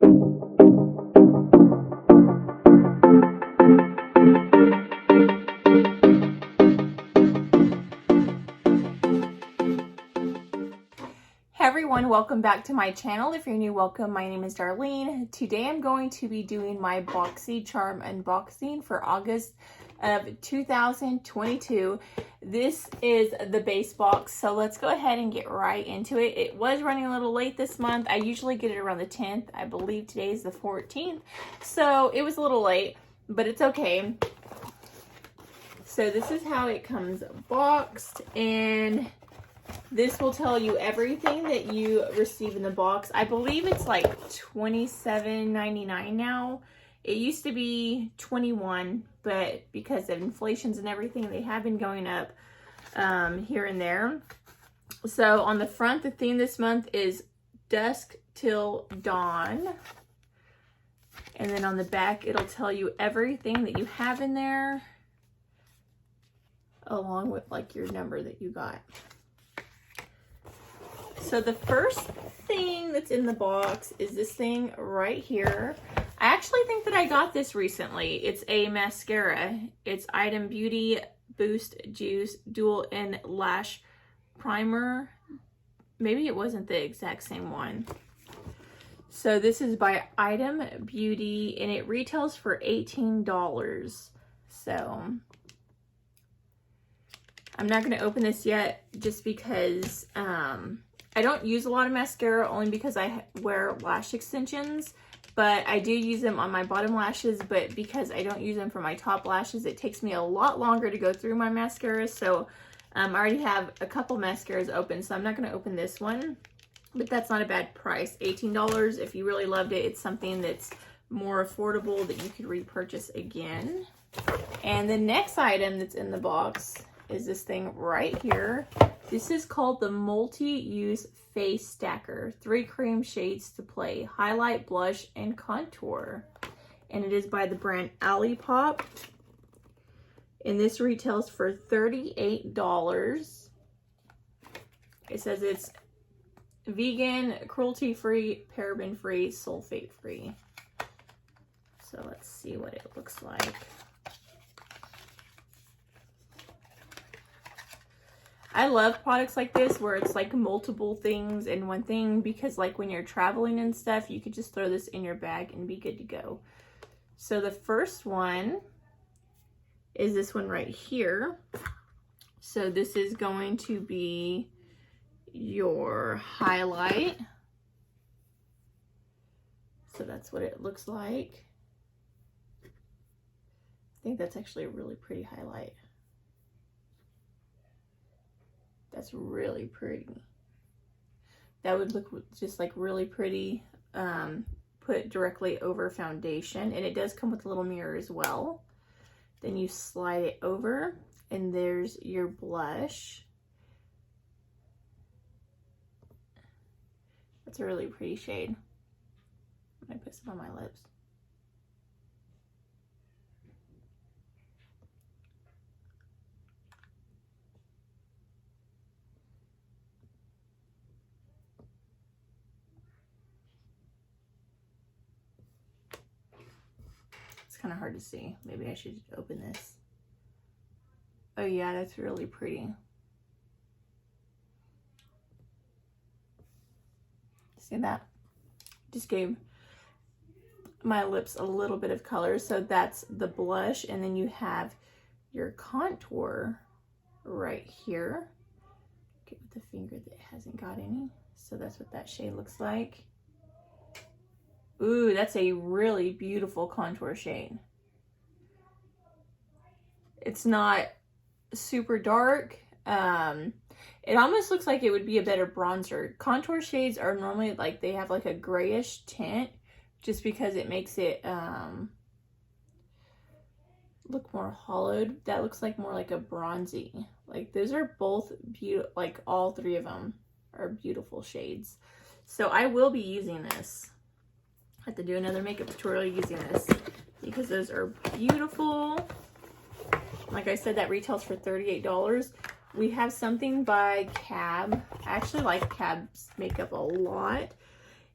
Hey everyone, welcome back to my channel. If you're new, welcome. My name is Darlene. Today I'm going to be doing my BoxyCharm unboxing for August of 2022. This is the base box, so let's go ahead and get right into it. It was running a little late this month. I usually get it around the 10th. I believe today is the 14th, so it was a little late, but it's okay. So this is how it comes boxed, and this will tell you everything that you receive in the box. I believe it's like $27.99 now. It used to be $21, but because of inflations and everything, they have been going up here and there. So on the front, the theme this month is Dusk Till Dawn. And then on the back, it'll tell you everything that you have in there, along with like your number that you got. So the first thing that's in the box is this thing right here. I actually think that I got this recently. It's a mascara. It's Item Beauty Boost Juice Dual End Lash Primer. Maybe it wasn't the exact same one. So this is by Item Beauty, and it retails for $18. So I'm not going to open this yet just because I don't use a lot of mascara, only because I wear lash extensions, but I do use them on my bottom lashes. But because I don't use them for my top lashes, it takes me a lot longer to go through my mascara. So I already have a couple mascaras open, so I'm not going to open this one, but that's not a bad price. $18. If you really loved it, it's something that's more affordable that you could repurchase again. And the next item that's in the box is this thing right here. This is called the Multi-Use Face Stacker. 3 cream shades to play: highlight, blush, and contour. And it is by the brand Olipop. And this retails for $38. It says it's vegan, cruelty-free, paraben-free, sulfate-free. So let's see what it looks like. I love products like this where it's like multiple things in one thing, because like when you're traveling and stuff, you could just throw this in your bag and be good to go. So the first one is this one right here. So this is going to be your highlight. So that's what it looks like. I think that's actually a really pretty highlight. That's really pretty. That would look just like really pretty put directly over foundation. And it does come with a little mirror as well. Then you slide it over, and there's your blush. That's a really pretty shade. I'm gonna put some on my lips. Kind of hard to see. Maybe I should open this. Oh yeah, that's really pretty. See that? Just gave my lips a little bit of color. So that's the blush, and then you have your contour right here. Get with the finger that hasn't got any. So that's what that shade looks like. Ooh, that's a really beautiful contour shade. It's not super dark. It almost looks like it would be a better bronzer. Contour shades are normally like, they have like a grayish tint, just because it makes it look more hollowed. That looks like more like a bronzy. Like those are both beautiful, like all three of them are beautiful shades. So I will be using this. I have to do another makeup tutorial using this because those are beautiful. Like I said, that retails for $38. We have something by Cab. I actually like Cab's makeup a lot.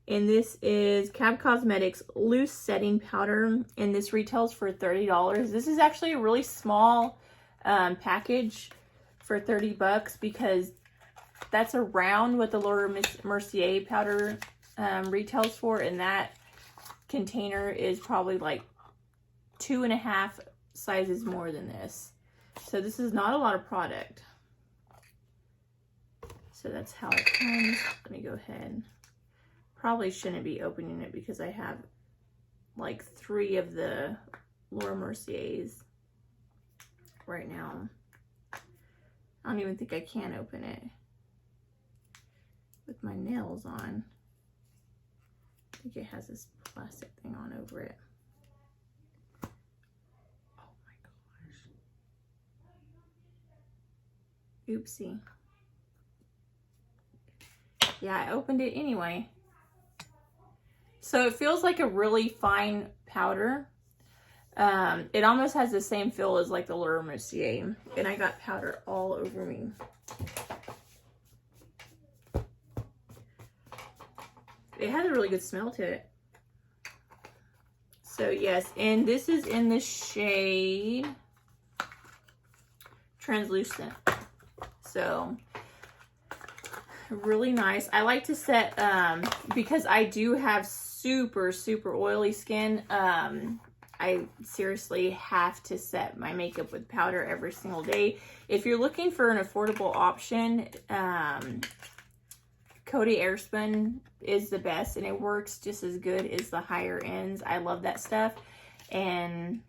And this is Cab Cosmetics Loose Setting Powder, and this retails for $30. This is actually a really small package for 30 bucks because that's around what the Laura Mercier powder retails for, and that container is probably like 2.5 sizes more than this. So this is not a lot of product. So that's how it comes. Let me go ahead. Probably shouldn't be opening it because I have like 3 of the Laura Merciers right now. I don't even think I can open it with my nails on. I think it has this plastic thing on over it. Oh my gosh. Oopsie. Yeah, I opened it anyway. So it feels like a really fine powder. It almost has the same feel as like the Laura Mercier. And I got powder all over me. It has a really good smell to it. So yes, and this is in the shade Translucent. So really nice. I like to set, because I do have super oily skin, I seriously have to set my makeup with powder every single day. If you're looking for an affordable option, Coty Airspun is the best, and it works just as good as the higher ends. I love that stuff. And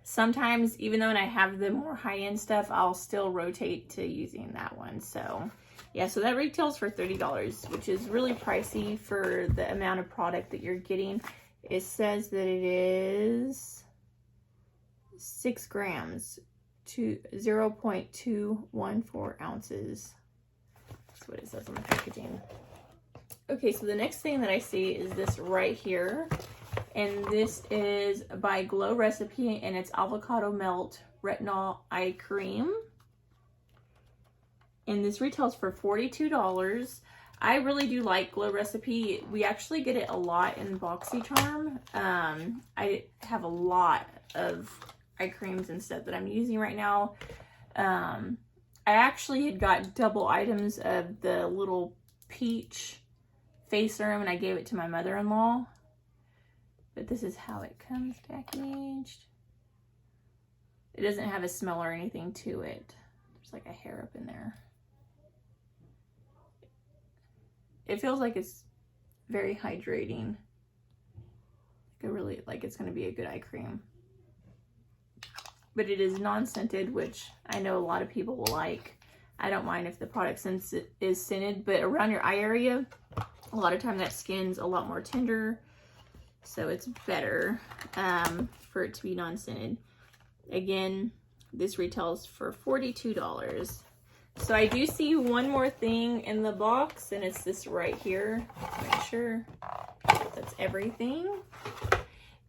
sometimes, even though I have the more high-end stuff, I'll still rotate to using that one. So yeah, so that retails for $30, which is really pricey for the amount of product that you're getting. It says that it is 6 grams to 0.214 ounces. That's what it says on the packaging. Okay, so the next thing that I see is this right here. And this is by Glow Recipe, and it's Avocado Melt Retinol Eye Cream. And this retails for $42. I really do like Glow Recipe. We actually get it a lot in BoxyCharm. I have a lot of eye creams and stuff that I'm using right now. I actually had got double items of the little peach face serum, and I gave it to my mother-in-law. But this is how it comes packaged. It doesn't have a smell or anything to it. There's like a hair up in there. It feels like it's very hydrating. I really like it's going to be a good eye cream. But it is non-scented, which I know a lot of people will like. I don't mind if the product is scented, but around your eye area, a lot of time that skin's a lot more tender. So it's better for it to be non-scented. Again, this retails for $42. So I do see one more thing in the box, and it's this right here. Make sure that's everything.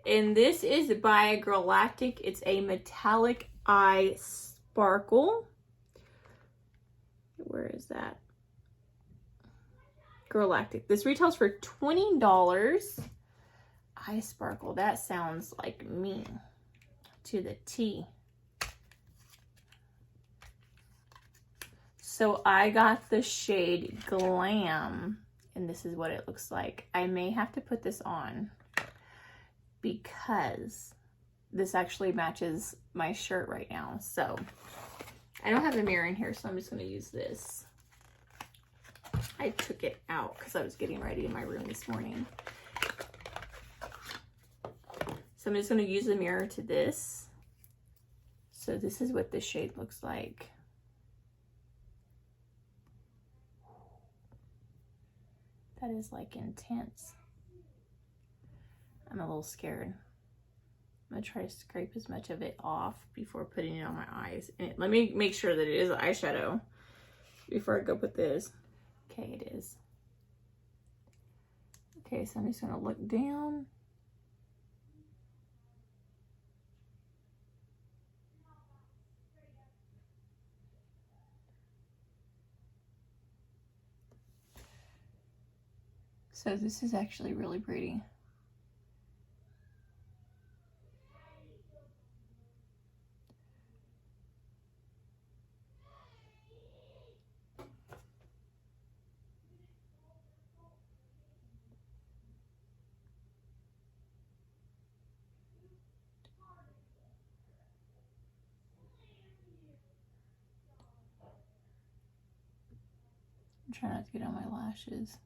And this is by Galactic. It's a metallic eye sparkle. Where is that? Galactic. This retails for $20. Eye sparkle. That sounds like me to the T. So I got the shade Glam, and this is what it looks like. I may have to put this on because this actually matches my shirt right now. So I don't have a mirror in here, so I'm just going to use this. I took it out because I was getting ready in my room this morning. So I'm just going to use the mirror to this. So this is what this shade looks like. That is like intense. I'm a little scared. I'm gonna try to scrape as much of it off before putting it on my eyes. And let me make sure that it is eyeshadow before I go put this. Okay, it is. Okay, so I'm just gonna look down. So this is actually really pretty. I'm trying not to get on my lashes.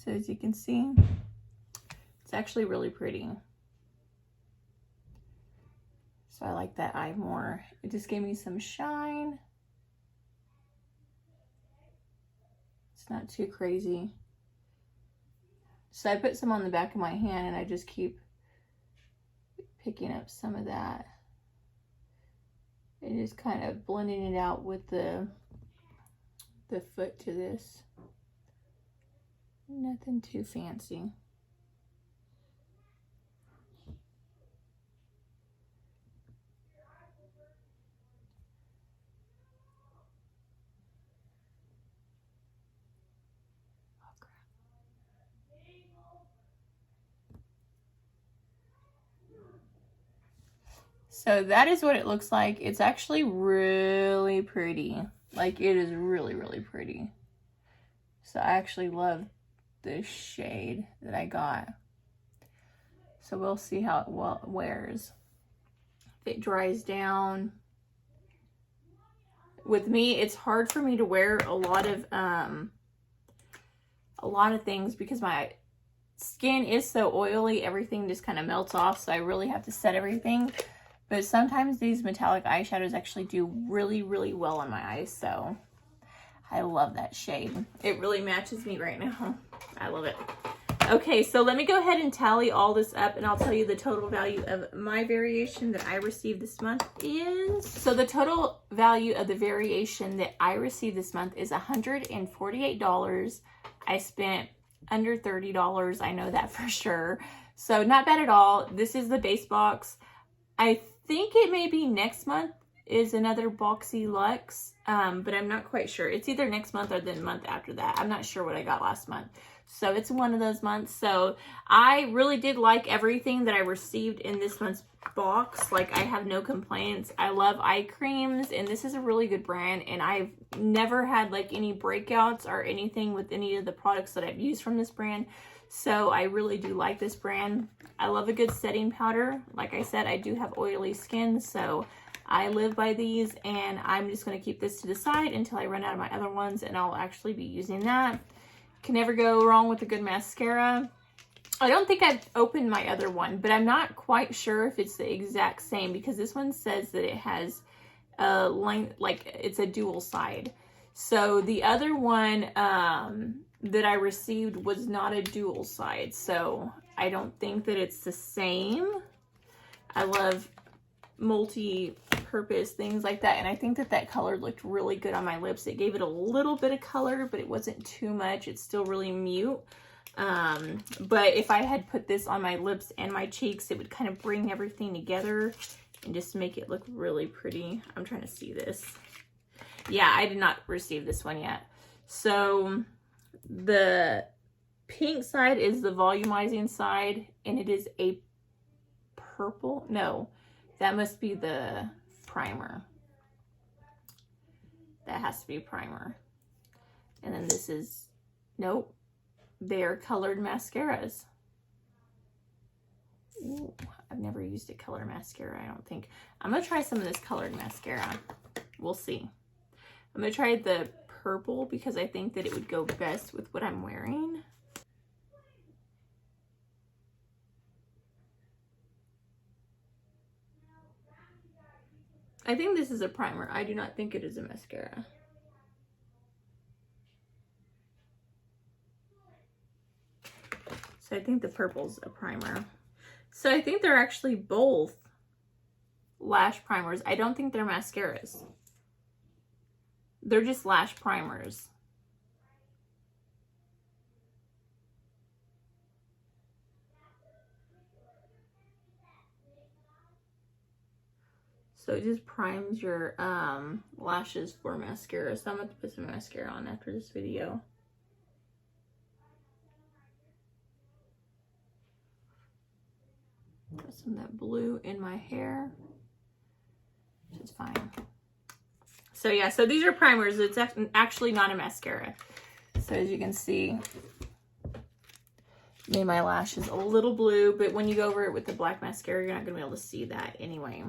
So as you can see, it's actually really pretty. So I like that eye more. It just gave me some shine. It's not too crazy. So I put some on the back of my hand and I just keep picking up some of that. And just kind of blending it out with the foot to this. Nothing too fancy. So that is what it looks like. It's actually really pretty. Like, it is really, really pretty. So I actually love this shade that I got. So we'll see how it wears. If it dries down. With me, it's hard for me to wear a lot of things because my skin is so oily. Everything just kind of melts off. So I really have to set everything. But sometimes these metallic eyeshadows actually do really, really well on my eyes. So I love that shade. It really matches me right now. I love it. Okay, so let me go ahead and tally all this up and I'll tell you the total value of my variation that I received this month is. So the total value of the variation that I received this month is $148. I spent under $30. I know that for sure. So not bad at all. This is the base box. I think it may be next month is another Boxy Luxe, but I'm not quite sure. It's either next month or the month after that. I'm not sure what I got last month. So it's one of those months. So I really did like everything that I received in this month's box. Like, I have no complaints. I love eye creams, and this is a really good brand, and I've never had like any breakouts or anything with any of the products that I've used from this brand. So I really do like this brand. I love a good setting powder. Like I said, I do have oily skin, so I live by these, and I'm just going to keep this to the side until I run out of my other ones, and I'll actually be using that. Can never go wrong with a good mascara. I don't think I've opened my other one, but I'm not quite sure if it's the exact same because this one says that it has a length, like it's a dual side. So the other one that I received was not a dual side, so I don't think that it's the same. I love multi-purpose things like that, and I think that color looked really good on my lips. It gave it a little bit of color, but it wasn't too much. It's still really mute. But if I had put this on my lips and my cheeks, it would kind of bring everything together and just make it look really pretty. I'm trying to see this. Yeah, I did not receive this one yet. So the pink side is the volumizing side, and it is a purple. No, that must be the primer. That has to be primer. And then this is, nope, they're colored mascaras. Ooh, I've never used a colored mascara, I don't think. I'm gonna try some of this colored mascara. We'll see. I'm gonna try the purple because I think that it would go best with what I'm wearing. I think this is a primer. I do not think it is a mascara. So I think the purple's a primer. So I think they're actually both lash primers. I don't think they're mascaras. They're just lash primers. So it just primes your lashes for mascara. So I'm going to put some mascara on after this video. Put some of that blue in my hair, which is fine. So yeah, so these are primers. It's actually not a mascara. So as you can see, made my lashes a little blue, but when you go over it with the black mascara, you're not going to be able to see that anyway.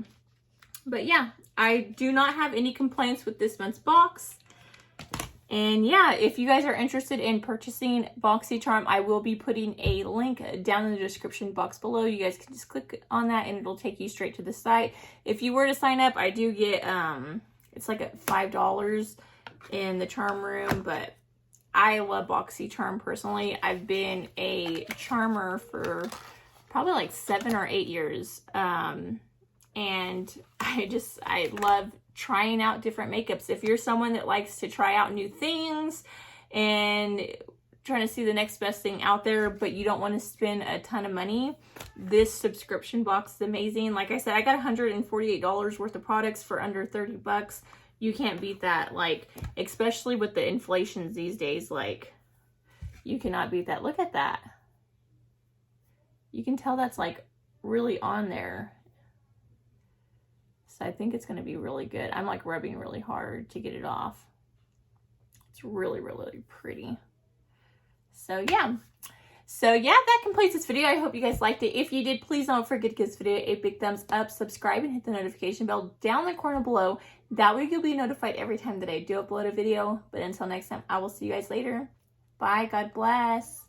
But yeah, I do not have any complaints with this month's box. And yeah, if you guys are interested in purchasing BoxyCharm, I will be putting a link down in the description box below. You guys can just click on that and it'll take you straight to the site. If you were to sign up, I do get, it's like at $5 in the charm room, but I love BoxyCharm personally. I've been a charmer for probably like 7 or 8 years. And I love trying out different makeups. If you're someone that likes to try out new things and trying to see the next best thing out there, but you don't want to spend a ton of money, this subscription box is amazing. Like I said, I got $148 worth of products for under 30 bucks. You can't beat that, like, especially with the inflations these days, like, you cannot beat that. Look at that. You can tell that's, like, really on there. So I think it's going to be really good. I'm, like, rubbing really hard to get it off. It's really, really pretty. So, yeah. So, yeah, that completes this video. I hope you guys liked it. If you did, please don't forget to give this video a big thumbs up, subscribe, and hit the notification bell down in the corner below. That way you'll be notified every time that I do upload a video. But until next time, I will see you guys later. Bye. God bless.